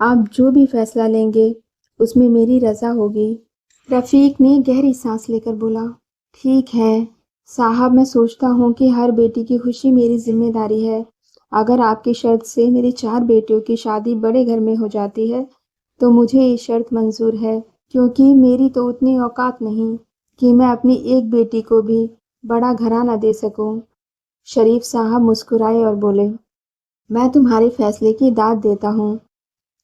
آپ جو بھی فیصلہ لیں گے اس میں میری رضا ہوگی۔ رفیق نے گہری سانس لے کر بولا، ٹھیک ہے صاحب، میں سوچتا ہوں کہ ہر بیٹی کی خوشی میری ذمہ داری ہے۔ اگر آپ کی شرط سے میری 4 بیٹیوں کی شادی بڑے گھر میں ہو جاتی ہے تو مجھے یہ شرط منظور ہے، کیونکہ میری تو اتنی اوقات نہیں کہ میں اپنی ایک بیٹی کو بھی بڑا گھرانہ دے سکوں۔ شریف صاحب مسکرائے اور بولے، میں تمہارے فیصلے کی داد دیتا ہوں۔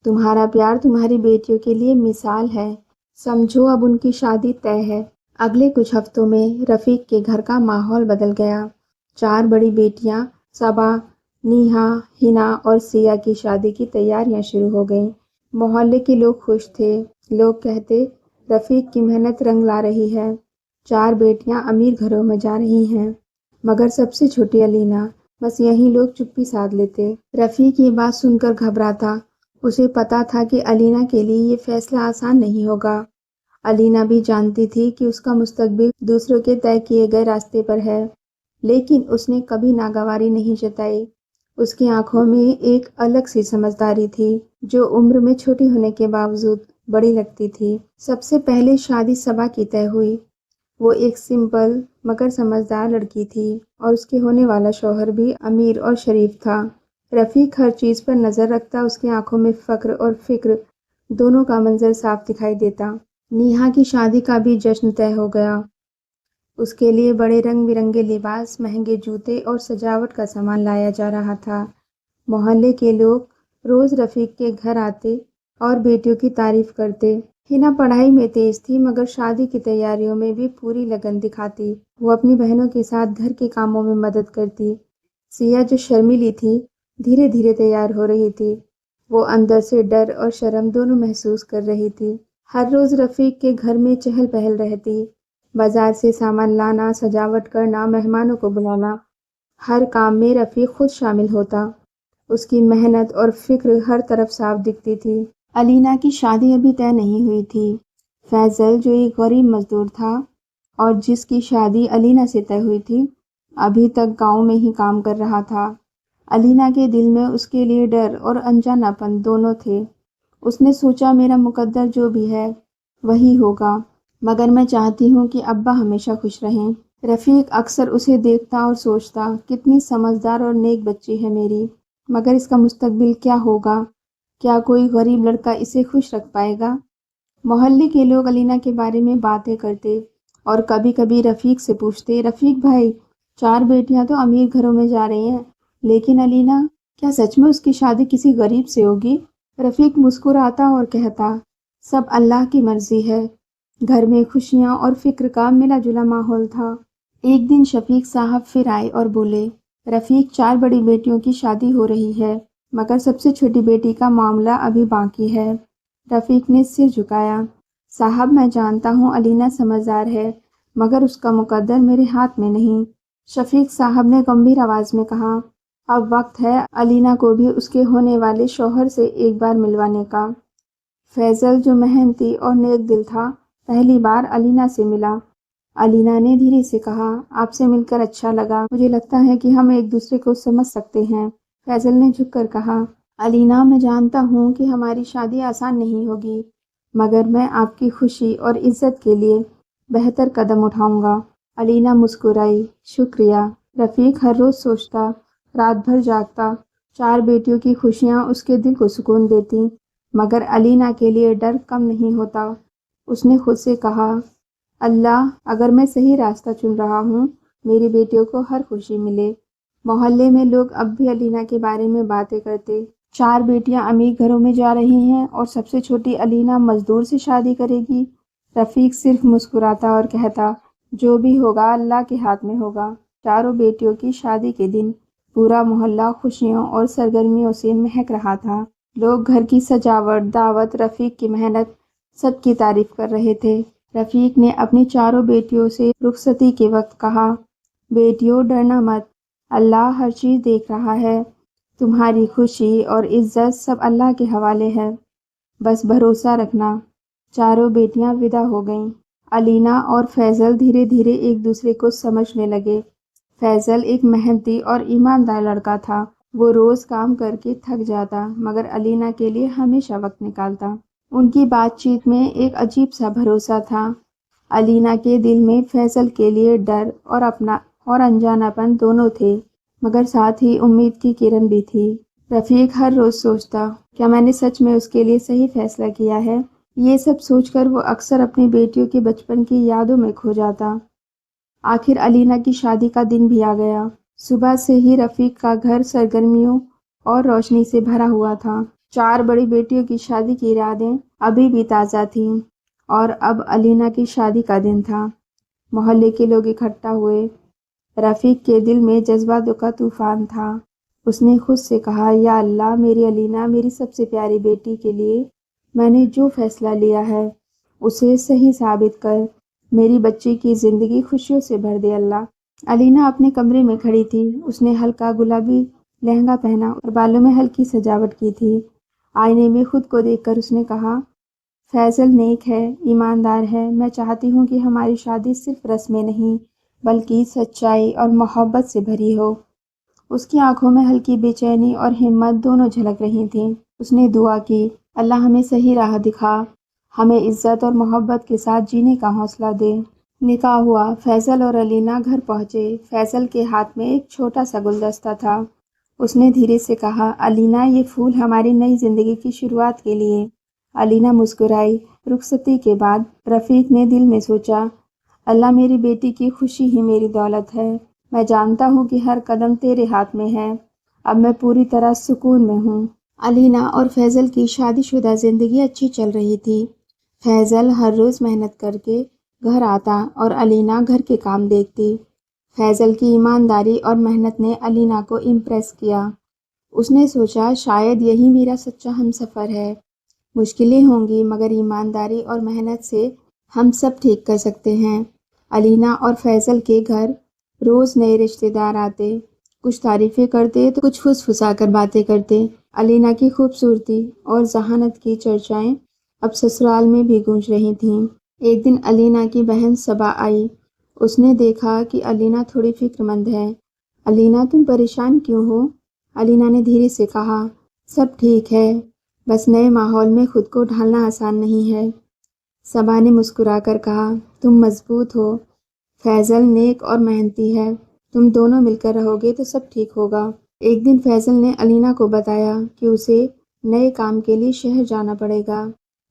تمہارا پیار تمہاری بیٹیوں کے لیے مثال ہے۔ سمجھو اب ان کی شادی طے ہے۔ اگلے کچھ ہفتوں میں رفیق کے گھر کا ماحول بدل گیا۔ 4 بڑی بیٹیاں صبا، نیہا، ہنا اور سیا کی شادی کی تیاریاں شروع ہو گئیں۔ محلے کے لوگ خوش تھے۔ لوگ کہتے، رفیق کی محنت رنگ لا رہی ہے، 4 بیٹیاں امیر گھروں میں جا رہی ہیں۔ مگر سب سے چھوٹی علینا، بس یہیں لوگ چپی سادھ لیتے۔ رفیق یہ بات سن کر گھبراتا۔ اسے پتا تھا کہ علینا کے لیے یہ فیصلہ آسان نہیں ہوگا۔ علینا بھی جانتی تھی کہ اس کا مستقبل دوسروں کے طے کیے گئے راستے پر ہے، لیکن اس نے کبھی ناگواری نہیں جتائی۔ اس کی آنکھوں میں ایک الگ سی سمجھداری تھی جو عمر میں چھوٹی ہونے کے باوجود بڑی لگتی تھی۔ سب سے پہلے شادی صبا کی طے ہوئی۔ وہ ایک سمپل مگر سمجھدار لڑکی تھی اور اس کے ہونے والا شوہر بھی امیر اور شریف تھا۔ رفیق ہر چیز پر نظر رکھتا، اس کی آنکھوں میں فخر اور فکر دونوں کا منظر صاف دکھائی دیتا۔ نیہا کی شادی کا بھی جشن طے ہو گیا۔ اس کے لیے بڑے رنگ برنگے لباس، مہنگے جوتے اور سجاوٹ کا سامان لایا جا رہا تھا۔ محلے کے لوگ روز رفیق کے گھر آتے اور بیٹیوں کی تعریف کرتے۔ ہنا پڑھائی میں تیز تھی مگر شادی کی تیاریوں میں بھی پوری لگن دکھاتی۔ وہ اپنی بہنوں کے ساتھ گھر کے کاموں میں مدد کرتی۔ سیا جو شرمیلی تھی، دھیرے دھیرے تیار ہو رہی تھی۔ وہ اندر سے ڈر اور شرم دونوں محسوس کر رہی تھی۔ ہر روز رفیق کے گھر میں چہل پہل رہتی۔ بازار سے سامان لانا، سجاوٹ کرنا، مہمانوں کو بلانا، ہر کام میں رفیق خود شامل ہوتا۔ اس کی محنت اور فکر ہر طرف صاف دکھتی تھی۔ علینا کی شادی ابھی طے نہیں ہوئی تھی۔ فیصل جو ایک غریب مزدور تھا اور جس کی شادی علینا سے طے ہوئی تھی، ابھی تک گاؤں میں ہی کام کر رہا تھا۔ علینا کے دل میں اس کے لیے ڈر اور انجانا پن دونوں تھے۔ اس نے سوچا، میرا مقدر جو بھی ہے وہی ہوگا، مگر میں چاہتی ہوں کہ ابا ہمیشہ خوش رہیں۔ رفیق اکثر اسے دیکھتا اور سوچتا، کتنی سمجھدار اور نیک بچی ہے میری، مگر اس کا مستقبل کیا ہوگا؟ کیا کوئی غریب لڑکا اسے خوش رکھ پائے گا؟ محلے کے لوگ علینا کے بارے میں باتیں کرتے اور کبھی کبھی رفیق سے پوچھتے، رفیق بھائی، 4 بیٹیاں تو امیر گھروں میں جا رہی ہیں، لیکن علینا، کیا سچ میں اس کی شادی کسی غریب سے ہوگی؟ رفیق مسکراتا اور کہتا، سب اللہ کی مرضی ہے۔ گھر میں خوشیاں اور فکر کا ملا جلا ماحول تھا۔ ایک دن شفیق صاحب پھر آئے اور بولے، رفیق، 4 بڑی بیٹیوں کی شادی ہو رہی ہے مگر سب سے چھوٹی بیٹی کا معاملہ ابھی باقی ہے۔ رفیق نے سر جھکایا، صاحب میں جانتا ہوں علینا سمجھدار ہے مگر اس کا مقدر میرے ہاتھ میں نہیں۔ شفیق صاحب نے گمبھیر آواز میں کہا، اب وقت ہے علینا کو بھی اس کے ہونے والے شوہر سے ایک بار ملوانے کا۔ فیصل جو محنتی اور نیک دل تھا، پہلی بار علینا سے ملا۔ علینا نے دھیرے سے کہا، آپ سے مل کر اچھا لگا، مجھے لگتا ہے کہ ہم ایک دوسرے کو سمجھ سکتے ہیں۔ فیصل نے جھک کر کہا، علینا، میں جانتا ہوں کہ ہماری شادی آسان نہیں ہوگی، مگر میں آپ کی خوشی اور عزت کے لیے بہتر قدم اٹھاؤں گا۔ علینا مسکرائی، شکریہ۔ رفیق ہر روز سوچتا، رات بھر جاگتا، 4 بیٹیوں کی خوشیاں اس کے دل کو سکون دیتی، مگر علینا کے لیے ڈر کم نہیں ہوتا۔ اس نے خود سے کہا، اللہ، اگر میں صحیح راستہ چن رہا ہوں، میری بیٹیوں کو ہر خوشی ملے۔ محلے میں لوگ اب بھی علینا کے بارے میں باتیں کرتے، 4 بیٹیاں امیر گھروں میں جا رہی ہیں اور سب سے چھوٹی علینا مزدور سے شادی کرے گی۔ رفیق صرف مسکراتا اور کہتا، جو بھی ہوگا اللہ کے ہاتھ میں ہوگا۔ 4 بیٹیوں کی شادی کے دن پورا محلہ خوشیوں اور سرگرمیوں سے مہک رہا تھا۔ لوگ گھر کی سجاوٹ، دعوت، رفیق کی محنت، سب کی تعریف کر رہے تھے۔ رفیق نے اپنی 4 بیٹیوں سے رخصتی کے وقت کہا، بیٹیوں، ڈرنا مت، اللہ ہر چیز دیکھ رہا ہے، تمہاری خوشی اور عزت سب اللہ کے حوالے ہے، بس بھروسہ رکھنا۔ 4 بیٹیاں ودا ہو گئیں۔ علینا اور فیصل دھیرے دھیرے ایک دوسرے کو سمجھنے لگے۔ فیصل ایک محنتی اور ایماندار لڑکا تھا وہ روز کام کر کے تھک جاتا مگر علینا کے لیے ہمیشہ وقت نکالتا۔ ان کی بات چیت میں ایک عجیب سا بھروسہ تھا۔ علینا کے دل میں فیصل کے لیے ڈر اور انجانا پن دونوں تھے، مگر ساتھ ہی امید کی کرن بھی تھی۔ رفیق ہر روز سوچتا، کیا میں نے سچ میں اس کے لیے صحیح فیصلہ کیا ہے؟ یہ سب سوچ کر وہ اکثر اپنی بیٹیوں کے بچپن کی یادوں میں کھو جاتا۔ آخر علینا کی شادی کا دن بھی آ گیا۔ صبح سے ہی رفیق کا گھر سرگرمیوں اور روشنی سے بھرا ہوا تھا۔ 4 بڑی بیٹیوں کی شادی کی یادیں ابھی بھی تازہ تھیں اور اب علینا کی شادی کا دن تھا۔ محلے کے لوگ اکٹھا ہوئے۔ رفیق کے دل میں جذباتوں کا طوفان تھا۔ اس نے خود سے کہا، یا اللہ، میری علینا، میری سب سے پیاری بیٹی کے لیے میں نے جو فیصلہ لیا ہے اسے صحیح ثابت کر، میری بچی کی زندگی خوشیوں سے بھر دے اللہ۔ علینا اپنے کمرے میں کھڑی تھی۔ اس نے ہلکا گلابی لہنگا پہنا اور بالوں میں ہلکی سجاوٹ کی تھی۔ آئینے میں خود کو دیکھ کر اس نے کہا، فیصل نیک ہے، ایماندار ہے، میں چاہتی ہوں کہ ہماری شادی صرف رسمیں نہیں بلکہ سچائی اور محبت سے بھری ہو۔ اس کی آنکھوں میں ہلکی بے چینی اور ہمت دونوں جھلک رہی تھیں۔ اس نے دعا کی، اللہ ہمیں صحیح راہ دکھا، ہمیں عزت اور محبت کے ساتھ جینے کا حوصلہ دے۔ نکاح ہوا۔ فیصل اور علینا گھر پہنچے۔ فیصل کے ہاتھ میں ایک چھوٹا سا گلدستہ تھا۔ اس نے دھیرے سے کہا، علینا، یہ پھول ہماری نئی زندگی کی شروعات کے لیے۔ علینا مسکرائی۔ رخصتی کے بعد رفیق نے دل میں سوچا، اللہ، میری بیٹی کی خوشی ہی میری دولت ہے۔ میں جانتا ہوں کہ ہر قدم تیرے ہاتھ میں ہے۔ اب میں پوری طرح سکون میں ہوں۔ علینا اور فیصل کی شادی شدہ زندگی اچھی چل رہی تھی۔ فیصل ہر روز محنت کر کے گھر آتا اور علینا گھر کے کام دیکھتی۔ فیصل کی ایمانداری اور محنت نے علینا کو امپریس کیا۔ اس نے سوچا، شاید یہی میرا سچا ہم سفر ہے۔ مشکلیں ہوں گی مگر ایمانداری اور محنت سے ہم سب ٹھیک کر سکتے ہیں۔ علینا اور فیصل کے گھر روز نئے رشتہ دار آتے، کچھ تعریفیں کرتے تو کچھ فسفسا کر باتیں کرتے۔ علینا کی خوبصورتی اور ذہانت کی چرچائیں اب سسرال میں بھی گونج رہی تھیں۔ ایک دن علینا کی بہن صبا آئی۔ اس نے دیکھا کہ علینا تھوڑی فکر مند ہے۔ علینا، تم پریشان کیوں ہو؟ علینا نے دھیرے سے کہا، سب ٹھیک ہے، بس نئے ماحول میں خود کو ڈھالنا آسان نہیں ہے۔ صبا نے مسکرا کر کہا، تم مضبوط ہو، فیصل نیک اور محنتی ہے، تم دونوں مل کر رہو گے تو سب ٹھیک ہوگا۔ ایک دن فیصل نے علینا کو بتایا کہ اسے نئے کام کے لیے شہر جانا پڑے گا۔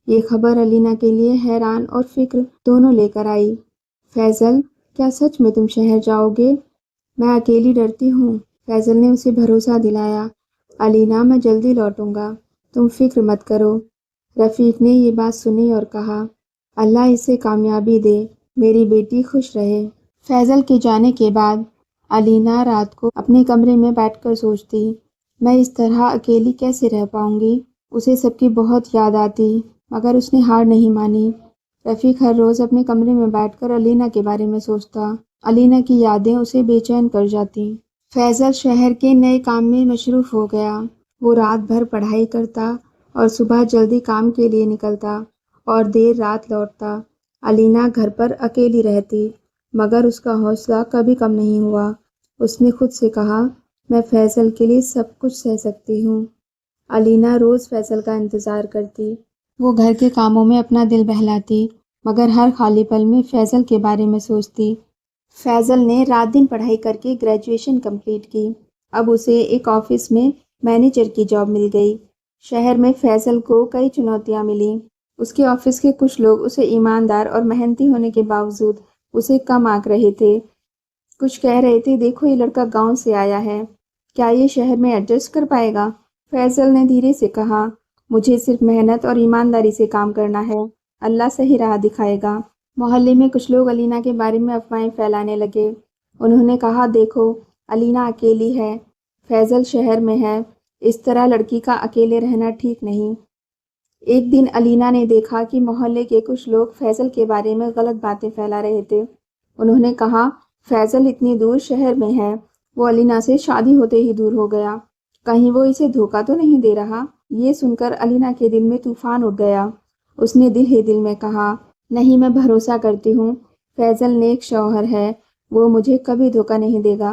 یہ خبر علینا کے لیے حیران اور فکر دونوں لے کر آئی۔ فیصل، کیا سچ میں تم شہر جاؤ گے؟ میں اکیلی ڈرتی ہوں۔ فیصل نے اسے بھروسہ دلایا، علینا، میں جلدی لوٹوں گا، تم فکر مت کرو۔ رفیق نے یہ بات سنی اور کہا، اللہ اسے کامیابی دے، میری بیٹی خوش رہے۔ فیصل کے جانے کے بعد علینا رات کو اپنے کمرے میں بیٹھ کر سوچتی، میں اس طرح اکیلی کیسے رہ پاؤں گی؟ اسے سب کی بہت یاد آتی مگر اس نے ہار نہیں مانی۔ رفیق ہر روز اپنے کمرے میں بیٹھ کر علینا کے بارے میں سوچتا۔ علینا کی یادیں اسے بے چین کر جاتی۔ فیصل شہر کے نئے کام میں مصروف ہو گیا۔ وہ رات بھر پڑھائی کرتا اور صبح جلدی کام کے لیے نکلتا اور دیر رات لوٹتا۔ علینا گھر پر اکیلی رہتی مگر اس کا حوصلہ کبھی کم نہیں ہوا۔ اس نے خود سے کہا، میں فیصل کے لیے سب کچھ سہ سکتی ہوں۔ علینا روز فیصل کا انتظار کرتی۔ وہ گھر کے کاموں میں اپنا دل بہلاتی مگر ہر خالی پل میں فیصل کے بارے میں سوچتی۔ فیصل نے رات دن پڑھائی کر کے گریجویشن کمپلیٹ کی۔ اب اسے ایک آفس میں مینیجر کی جاب مل گئی۔ شہر میں فیصل کو کئی چنوتیاں ملیں۔ اس کے آفس کے کچھ لوگ اسے ایماندار اور محنتی ہونے کے باوجود اسے کم آنک رہے تھے۔ کچھ کہہ رہے تھے، دیکھو یہ لڑکا گاؤں سے آیا ہے، کیا یہ شہر میں ایڈجسٹ کر پائے گا؟ فیصل نے دھیرے سے کہا، مجھے صرف محنت اور ایمانداری سے کام کرنا ہے، اللہ صحیح راہ دکھائے گا۔ محلے میں کچھ لوگ علینا کے بارے میں افواہیں پھیلانے لگے۔ انہوں نے کہا، دیکھو علینا اکیلی ہے، فیصل شہر میں ہے، اس طرح لڑکی کا اکیلے رہنا ٹھیک نہیں۔ ایک دن علینا نے دیکھا کہ محلے کے کچھ لوگ فیصل کے بارے میں غلط باتیں پھیلا رہے تھے۔ انہوں نے کہا، فیصل اتنی دور شہر میں ہے، وہ علینا سے شادی ہوتے ہی دور ہو گیا، کہیں وہ اسے دھوکہ تو نہیں دے رہا؟ یہ سن کر علینا کے دل میں طوفان اٹھ گیا۔ اس نے دل ہی دل میں کہا، نہیں، میں بھروسہ کرتی ہوں، فیصل نیک شوہر ہے، وہ مجھے کبھی دھوکہ نہیں دے گا۔